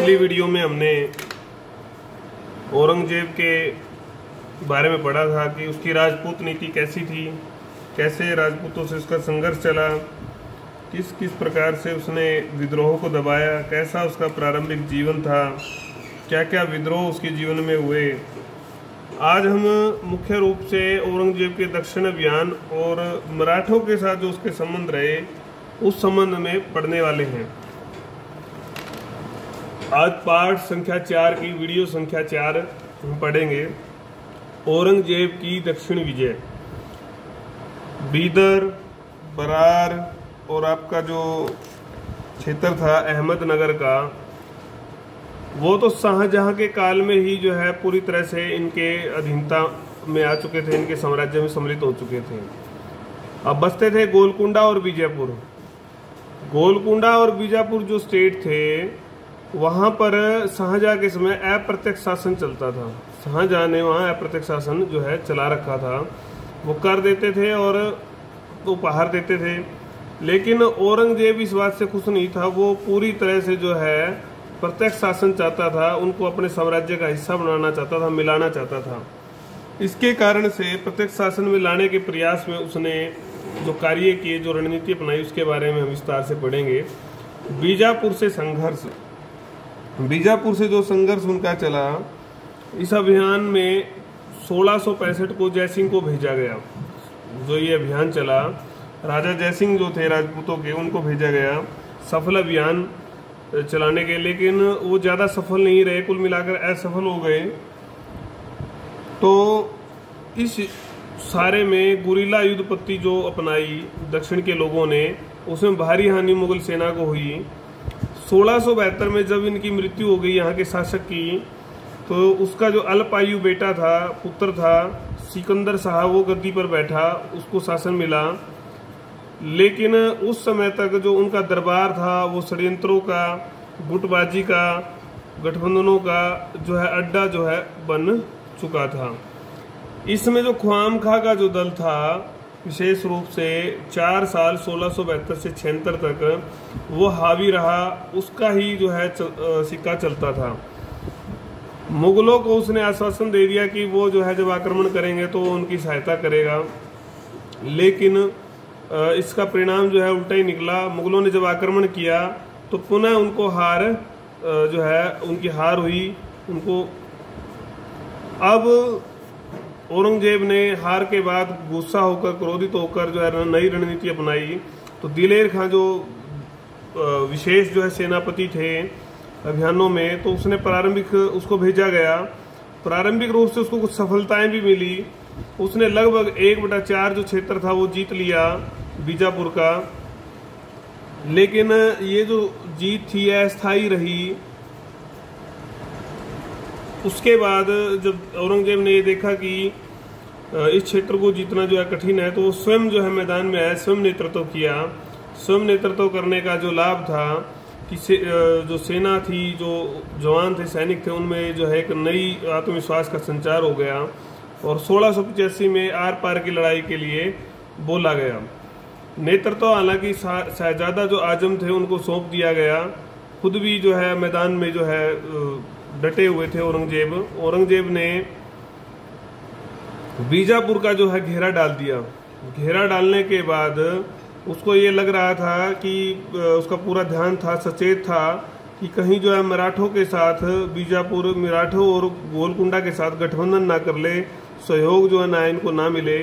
पिछली वीडियो में हमने औरंगजेब के बारे में पढ़ा था कि उसकी राजपूत नीति कैसी थी, कैसे राजपूतों से उसका संघर्ष चला, किस किस प्रकार से उसने विद्रोह को दबाया, कैसा उसका प्रारंभिक जीवन था, क्या क्या विद्रोह उसके जीवन में हुए। आज हम मुख्य रूप से औरंगजेब के दक्षिण अभियान और मराठों के साथ जो उसके संबंध रहे उस संबंध में पढ़ने वाले हैं। आज पाठ संख्या 4 की वीडियो संख्या 4 हम पढ़ेंगे। औरंगजेब की दक्षिण विजय। बीदर, बरार और आपका जो क्षेत्र था अहमदनगर का, वो तो शाहजहां के काल में ही जो है पूरी तरह से इनके अधीनता में आ चुके थे, इनके साम्राज्य में सम्मिलित हो चुके थे। अब बचते थे गोलकुंडा और बीजापुर। गोलकुंडा और बीजापुर जो स्टेट थे वहां पर शाहजहां के समय अप्रत्यक्ष शासन चलता था। शाहजहां ने वहां अप्रत्यक्ष शासन जो है चला रखा था। वो कर देते थे और उपहार देते थे, लेकिन औरंगजेब इस बात से खुश नहीं था। वो पूरी तरह से जो है प्रत्यक्ष शासन चाहता था, उनको अपने साम्राज्य का हिस्सा बनाना चाहता था, मिलाना चाहता था। इसके कारण से प्रत्यक्ष शासन में लाने के प्रयास में उसने जो कार्य किए, जो रणनीति अपनाई, उसके बारे में हम विस्तार से पढ़ेंगे। बीजापुर से संघर्ष। बीजापुर से जो संघर्ष उनका चला, इस अभियान में 1665 को जयसिंह को भेजा गया। जो ये अभियान चला, राजा जयसिंह जो थे राजपूतों के, उनको भेजा गया सफल अभियान चलाने के, लेकिन वो ज़्यादा सफल नहीं रहे, कुल मिलाकर असफल हो गए। तो इस सारे में गुरिल्ला युद्ध पद्धति जो अपनाई दक्षिण के लोगों ने, उसमें भारी हानि मुगल सेना को हुई। 1672 में जब इनकी मृत्यु हो गई यहाँ के शासक की, तो उसका जो अल्पायु बेटा था, पुत्र था सिकंदर शाह, वो गद्दी पर बैठा, उसको शासन मिला। लेकिन उस समय तक जो उनका दरबार था वो षड्यंत्रों का, गुटबाजी का, गठबंधनों का जो है अड्डा जो है बन चुका था। इसमें जो ख्वाम खां का जो दल था, विशेष रूप से 4 साल 1672 से 76 तक वो हावी रहा, उसका ही जो है सिक्का चलता था। मुगलों को उसने आश्वासन दे दिया कि वो जो है जब आक्रमण करेंगे तो वो उनकी सहायता करेगा, लेकिन इसका परिणाम जो है उल्टा ही निकला। मुगलों ने जब आक्रमण किया तो पुनः उनको हार जो है उनकी हार हुई उनको। अब औरंगजेब ने हार के बाद गुस्सा होकर, क्रोधित होकर जो है नई रणनीति अपनाई। तो दिलेर खां जो विशेष जो है सेनापति थे अभियानों में, तो उसने प्रारंभिक उसको भेजा गया। प्रारंभिक रूप से उसको कुछ सफलताएं भी मिली। उसने लगभग 1/4 जो क्षेत्र था वो जीत लिया बीजापुर का, लेकिन ये जो जीत थी अस्थायी रही। उसके बाद जब औरंगजेब ने ये देखा कि इस क्षेत्र को जीतना जो है कठिन है, तो वो स्वयं जो है मैदान में आया, स्वयं नेतृत्व किया। स्वयं नेतृत्व करने का जो लाभ था कि जो सेना थी, जो जवान थे, सैनिक थे, उनमें जो है एक नई आत्मविश्वास का संचार हो गया और 1685 में आर पार की लड़ाई के लिए बोला गया। नेतृत्व हालांकि शहजादा जो आजम थे उनको सौंप दिया गया। खुद भी जो है मैदान में जो है डटे हुए थे औरंगजेब। औरंगजेब ने बीजापुर का जो है घेरा डाल दिया। घेरा डालने के बाद उसको ये लग रहा था कि उसका पूरा ध्यान था, सचेत था कि कहीं जो है मराठों के साथ बीजापुर, मराठों और गोलकुंडा के साथ गठबंधन ना कर ले, सहयोग जो है ना इनको ना मिले।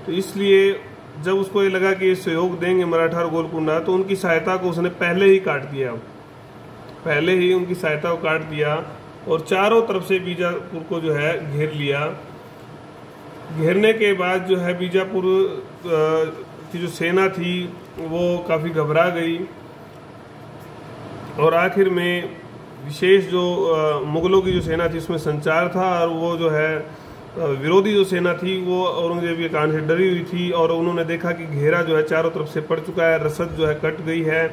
तो इसलिए जब उसको ये लगा कि ये सहयोग देंगे मराठा और गोलकुंडा, तो उनकी सहायता को उसने पहले ही काट दिया। पहले ही उनकी सहायता को काट दिया और चारों तरफ से बीजापुर को जो है घेर लिया। घेरने के बाद जो है बीजापुर की जो सेना थी वो काफ़ी घबरा गई और आखिर में विशेष जो मुगलों की जो सेना थी उसमें संचार था, और वो जो है विरोधी जो सेना थी वो औरंगजेब के कान से डरी हुई थी। और उन्होंने देखा कि घेरा जो है चारों तरफ से पड़ चुका है, रसद जो है कट गई है,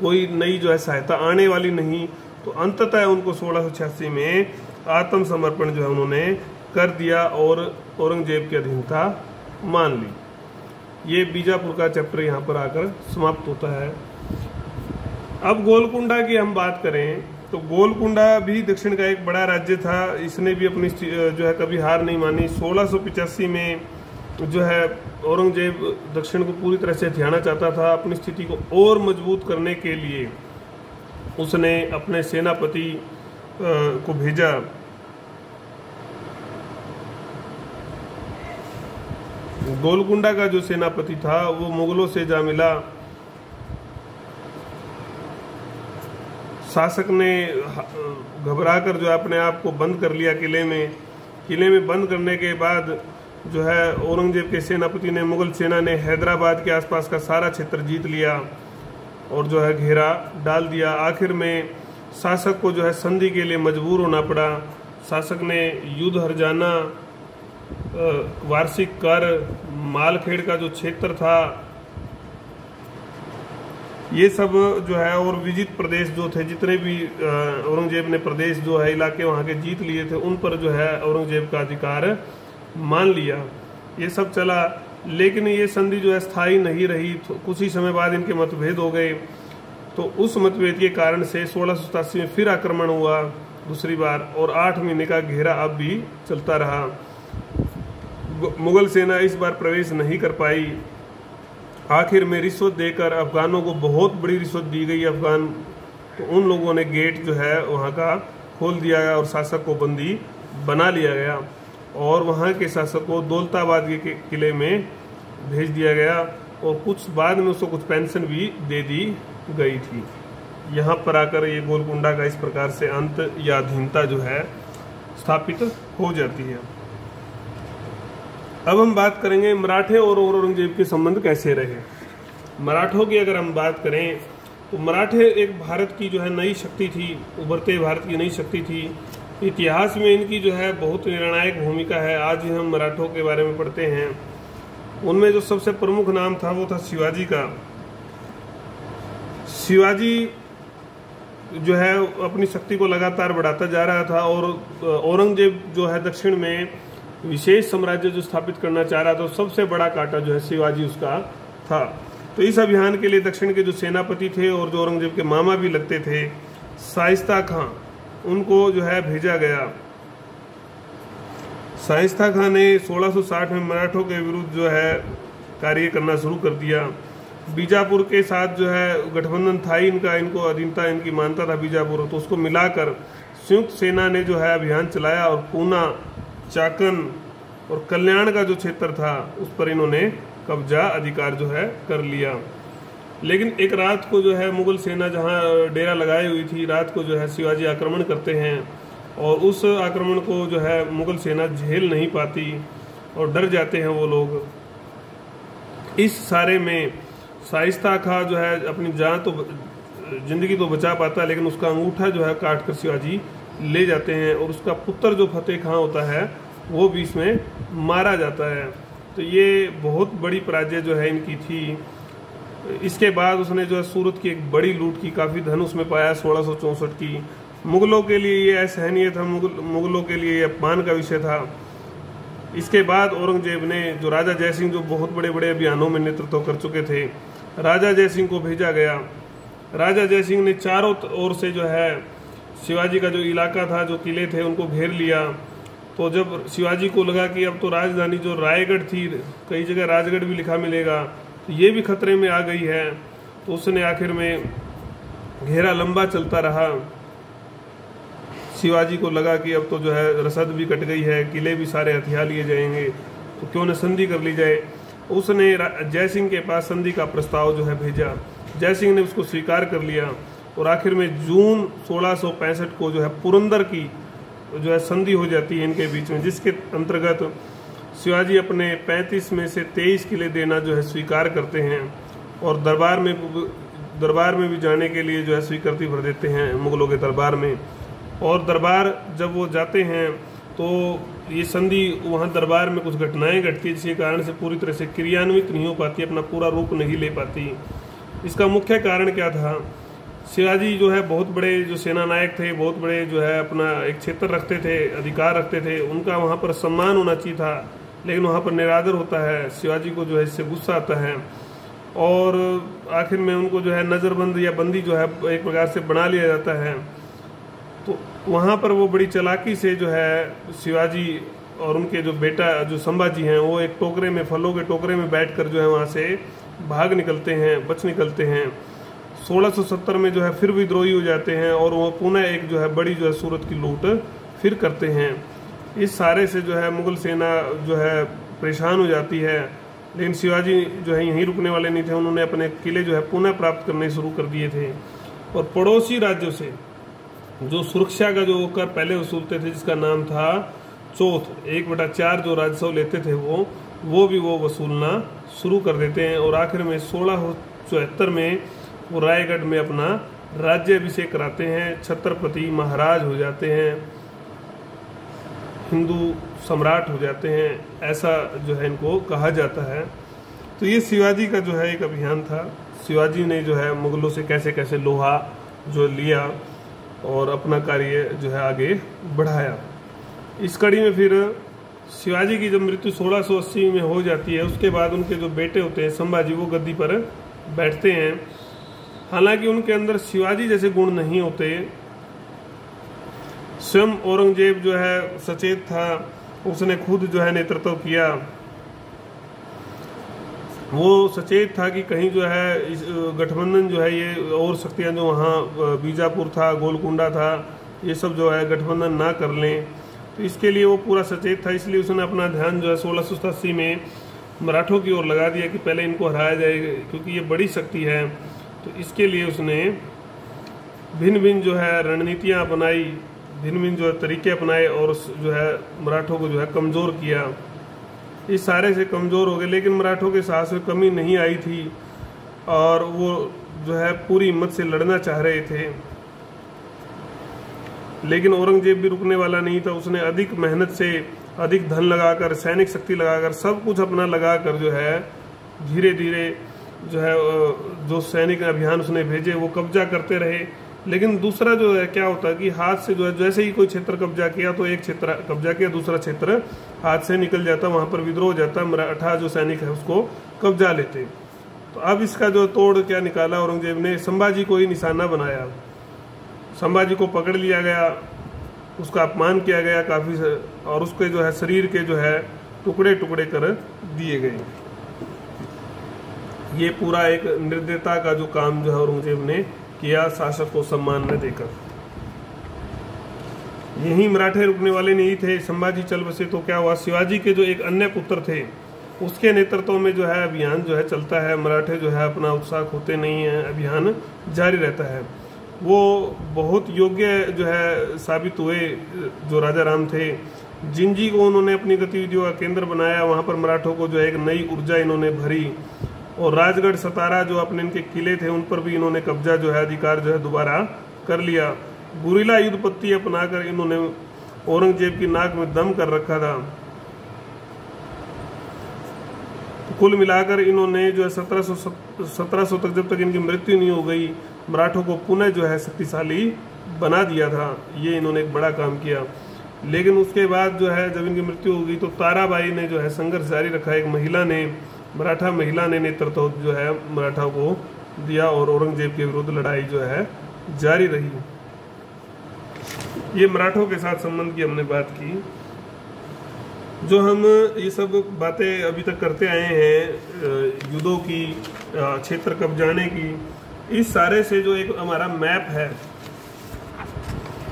कोई नई जो है सहायता आने वाली नहीं। तो अंततः उनको 1686 में आत्मसमर्पण जो है उन्होंने कर दिया और औरंगजेब की अधीनता मान ली। ये बीजापुर का चैप्टर यहाँ पर आकर समाप्त होता है। अब गोलकुंडा की हम बात करें तो गोलकुंडा भी दक्षिण का एक बड़ा राज्य था। इसने भी अपनी जो है कभी हार नहीं मानी। 1685 में जो है औरंगजेब दक्षिण को पूरी तरह से हथियाना चाहता था। अपनी स्थिति को और मजबूत करने के लिए उसने अपने सेनापति को भेजा। गोलकुंडा का जो सेनापति था वो मुगलों से जा मिला। शासक ने घबराकर जो अपने आप को बंद कर लिया किले में बंद करने के बाद जो है औरंगजेब के सेनापति ने, मुगल सेना ने हैदराबाद के आसपास का सारा क्षेत्र जीत लिया और जो है घेरा डाल दिया। आखिर में शासक को जो है संधि के लिए मजबूर होना पड़ा। शासक ने युद्ध हर्जाना, वार्षिक कर, मालखेड़ का जो क्षेत्र था, ये सब जो है और विजित प्रदेश जो थे, जितने भी औरंगजेब ने प्रदेश जो है इलाके वहाँ के जीत लिए थे, उन पर जो है औरंगजेब का अधिकार मान लिया। ये सब चला, लेकिन ये संधि जो है स्थायी नहीं रही। तो कुछ ही समय बाद इनके मतभेद हो गए। तो उस मतभेद के कारण से 1687 में फिर आक्रमण हुआ दूसरी बार, और 8 महीने का घेरा अब भी चलता रहा। मुगल सेना इस बार प्रवेश नहीं कर पाई। आखिर में रिश्वत देकर अफगानों को बहुत बड़ी रिश्वत दी गई। अफगान तो उन लोगों ने गेट जो है वहाँ का खोल दिया गया और शासक को बंदी बना लिया गया और वहाँ के शासक को दौलताबाद के किले में भेज दिया गया और कुछ बाद में उसको कुछ पेंशन भी दे दी गई थी। यहाँ पर आकर ये गोलकुंडा का इस प्रकार से अंत या अधीनता जो है स्थापित हो जाती है। अब हम बात करेंगे मराठे और औरंगजेब के संबंध कैसे रहे। मराठों की अगर हम बात करें तो मराठे एक भारत की जो है नई शक्ति थी, उभरते भारत की नई शक्ति थी। इतिहास में इनकी जो है बहुत निर्णायक भूमिका है। आज ही हम मराठों के बारे में पढ़ते हैं। उनमें जो सबसे प्रमुख नाम था वो था शिवाजी का। शिवाजी जो है अपनी शक्ति को लगातार बढ़ाता जा रहा था और औरंगजेब जो है दक्षिण में विशेष साम्राज्य जो स्थापित करना चाह रहा था, सबसे बड़ा कांटा जो है शिवाजी उसका था। तो इस अभियान के लिए दक्षिण के जो सेनापति थे और जो औरंगजेब के मामा भी लगते थे, शाइस्ता खां, उनको जो है भेजा गया। शाइस्ता खां ने 1660 में मराठों के विरुद्ध जो है कार्य करना शुरू कर दिया। बीजापुर के साथ जो है गठबंधन था इनका, इनको अधीनता इनकी मानता था बीजापुर, तो उसको मिलाकर संयुक्त सेना ने जो है अभियान चलाया और पूना, चाकन और कल्याण का जो क्षेत्र था उस पर इन्होंने कब्जा अधिकार जो है कर लिया। लेकिन एक रात को जो है मुगल सेना जहां डेरा लगाई हुई थी, रात को जो है शिवाजी आक्रमण करते हैं और उस आक्रमण को जो है मुगल सेना झेल नहीं पाती और डर जाते हैं वो लोग। इस सारे में शाइस्ता खां जो है अपनी जान तो जिंदगी तो बचा पाता है, लेकिन उसका अंगूठा जो है काट कर शिवाजी ले जाते हैं और उसका पुत्र जो फतेह खां होता है वो भी इसमें मारा जाता है। तो ये बहुत बड़ी पराजय जो है इनकी थी। इसके बाद उसने जो है सूरत की एक बड़ी लूट की, काफ़ी धन उसमें पाया 1664 की। मुगलों के लिए ये असहनीय था, मुगलों के लिए ये अपमान का विषय था। इसके बाद औरंगजेब ने जो राजा जयसिंह जो बहुत बड़े बड़े अभियानों में नेतृत्व कर चुके थे, राजा जयसिंह को भेजा गया। राजा जयसिंह ने चारों ओर से जो है शिवाजी का जो इलाका था, जो किले थे, उनको घेर लिया। तो जब शिवाजी को लगा कि अब तो राजधानी जो रायगढ़ थी, कई जगह राजगढ़ भी लिखा मिलेगा, तो ये भी खतरे में आ गई है, तो उसने आखिर में घेरा लंबा चलता रहा। शिवाजी को लगा कि अब तो जो है रसद भी कट गई है, किले भी सारे हथिया लिए जाएंगे, तो क्यों न संधि कर ली जाए। उसने जयसिंह के पास संधि का प्रस्ताव जो है भेजा। जयसिंह ने उसको स्वीकार कर लिया और आखिर में जून 1665 को जो है पुरंदर की जो है संधि हो जाती है इनके बीच में, जिसके अंतर्गत शिवाजी अपने 35 में से 23 किले देना जो है स्वीकार करते हैं और दरबार में भी जाने के लिए जो है स्वीकृति भर देते हैं मुगलों के दरबार में। और दरबार जब वो जाते हैं तो ये संधि वहाँ दरबार में कुछ घटनाएं घटती है, जिसके कारण से पूरी तरह से क्रियान्वित नहीं हो पाती, अपना पूरा रूप नहीं ले पाती। इसका मुख्य कारण क्या था? शिवाजी जो है बहुत बड़े जो सेना नायक थे, बहुत बड़े जो है अपना एक क्षेत्र रखते थे, अधिकार रखते थे, उनका वहाँ पर सम्मान होना चाहिए था, लेकिन वहाँ पर निरादर होता है। शिवाजी को जो है इससे गुस्सा आता है और आखिर में उनको जो है नज़रबंद या बंदी जो है एक प्रकार से बना लिया जाता है। वहाँ पर वो बड़ी चालाकी से जो है शिवाजी और उनके जो बेटा जो संभाजी हैं वो एक टोकरे में, फलों के टोकरे में बैठकर जो है वहाँ से भाग निकलते हैं, बच निकलते हैं। 1670 में जो है फिर विद्रोही हो जाते हैं और वो पुनः एक जो है बड़ी जो है सूरत की लूट फिर करते हैं। इस सारे से जो है मुगल सेना जो है परेशान हो जाती है, लेकिन शिवाजी जो है यहीं रुकने वाले नहीं थे। उन्होंने अपने किले जो है पुनः प्राप्त करने शुरू कर दिए थे और पड़ोसी राज्यों से जो सुरक्षा का जो कर पहले वसूलते थे, जिसका नाम था चौथ, 1/4 जो राजस्व लेते थे वो भी वो वसूलना शुरू कर देते हैं। और आखिर में 1674 में वो रायगढ़ में अपना राज्याभिषेक कराते हैं, छत्रपति महाराज हो जाते हैं, हिंदू सम्राट हो जाते हैं, ऐसा जो है इनको कहा जाता है। तो ये शिवाजी का जो है एक अभियान था। शिवाजी ने जो है मुगलों से कैसे कैसे लोहा जो लिया और अपना कार्य जो है आगे बढ़ाया। इस कड़ी में फिर शिवाजी की जब मृत्यु 1680 में हो जाती है, उसके बाद उनके जो बेटे होते हैं संभाजी, वो गद्दी पर बैठते हैं। हालांकि उनके अंदर शिवाजी जैसे गुण नहीं होते। स्वयं औरंगजेब जो है सचेत था, उसने खुद जो है नेतृत्व किया। वो सचेत था कि कहीं जो है इस गठबंधन जो है ये और शक्तियां जो वहाँ बीजापुर था, गोलकुंडा था, ये सब जो है गठबंधन ना कर लें, तो इसके लिए वो पूरा सचेत था। इसलिए उसने अपना ध्यान जो है 1687 में मराठों की ओर लगा दिया कि पहले इनको हराया जाएगा, क्योंकि ये बड़ी शक्ति है। तो इसके लिए उसने भिन्न भिन्न जो है रणनीतियाँ अपनाई, भिन्न भिन्न जो है तरीके अपनाए और जो है मराठों को जो है कमज़ोर किया। इस सारे से कमज़ोर हो गए, लेकिन मराठों के साहस में कमी नहीं आई थी और वो जो है पूरी हिम्मत से लड़ना चाह रहे थे। लेकिन औरंगजेब भी रुकने वाला नहीं था। उसने अधिक मेहनत से, अधिक धन लगाकर, सैनिक शक्ति लगाकर, सब कुछ अपना लगाकर जो है धीरे धीरे जो है जो सैनिक अभियान उसने भेजे वो कब्जा करते रहे। लेकिन दूसरा जो है क्या होता है कि हाथ से जो है जैसे ही कोई क्षेत्र कब्जा किया तो एक क्षेत्र कब्जा किया, दूसरा क्षेत्र हाथ से निकल जाता, वहाँ पर विद्रोह हो जाता, मराठा जो सैनिक है उसको कब्जा लेते। तो अब इसका जो तोड़ क्या निकाला औरंगजेब ने, संभाजी को ही निशाना बनाया। संभाजी को पकड़ लिया गया, उसका अपमान किया गया काफ़ी, और उसके जो है शरीर के जो है टुकड़े टुकड़े कर दिए गए। ये पूरा एक निर्दयता का जो काम जो है औरंगजेब ने किया, शासक को सम्मान न देकर। यही मराठे रुकने वाले नहीं थे, संभाजी चल बसे तो क्या हुआ, शिवाजी के जो एक अन्य पुत्र थे उसके नेतृत्व में जो है अभियान जो है चलता है। मराठे जो है अपना उत्साह खोते नहीं है, अभियान जारी रहता है। वो बहुत योग्य जो है साबित हुए जो राजा राम थे। जिंजी को उन्होंने अपनी गतिविधियों का केंद्र बनाया, वहाँ पर मराठों को जो है एक नई ऊर्जा इन्होंने भरी। और राजगढ़, सतारा जो अपने इनके किले थे उन पर भी इन्होंने कब्जा जो है अधिकार जो है दोबारा कर लिया। गुरिल्ला युद्ध पद्धति अपनाकर इन्होंने औरंगजेब की नाक में दम कर रखा था। तो कुल मिलाकर इन्होंने जो है 1700 तक, जब तक इनकी मृत्यु नहीं हो गई, मराठों को पुनः जो है शक्तिशाली बना दिया था। ये इन्होंने एक बड़ा काम किया। लेकिन उसके बाद जो है जब इनकी मृत्यु हो गई तो ताराबाई ने जो है संघर्ष जारी रखा। एक महिला ने, मराठा महिला ने नेतृत्व जो है मराठा को दिया और औरंगजेब के विरुद्ध लड़ाई जो है जारी रही। ये मराठों के साथ संबंध की हमने बात की। जो हम ये सब बातें अभी तक करते आए हैं युद्धों की, क्षेत्र कब्जाने की, इस सारे से जो एक हमारा मैप है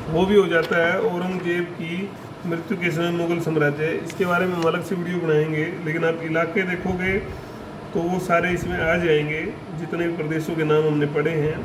वो भी हो जाता है औरंगजेब की मृत्यु के समय मुगल साम्राज्य। इसके बारे में हम अलग से वीडियो बनाएंगे, लेकिन आप इलाके देखोगे तो वो सारे इसमें आ जाएंगे, जितने भी प्रदेशों के नाम हमने पढ़े हैं।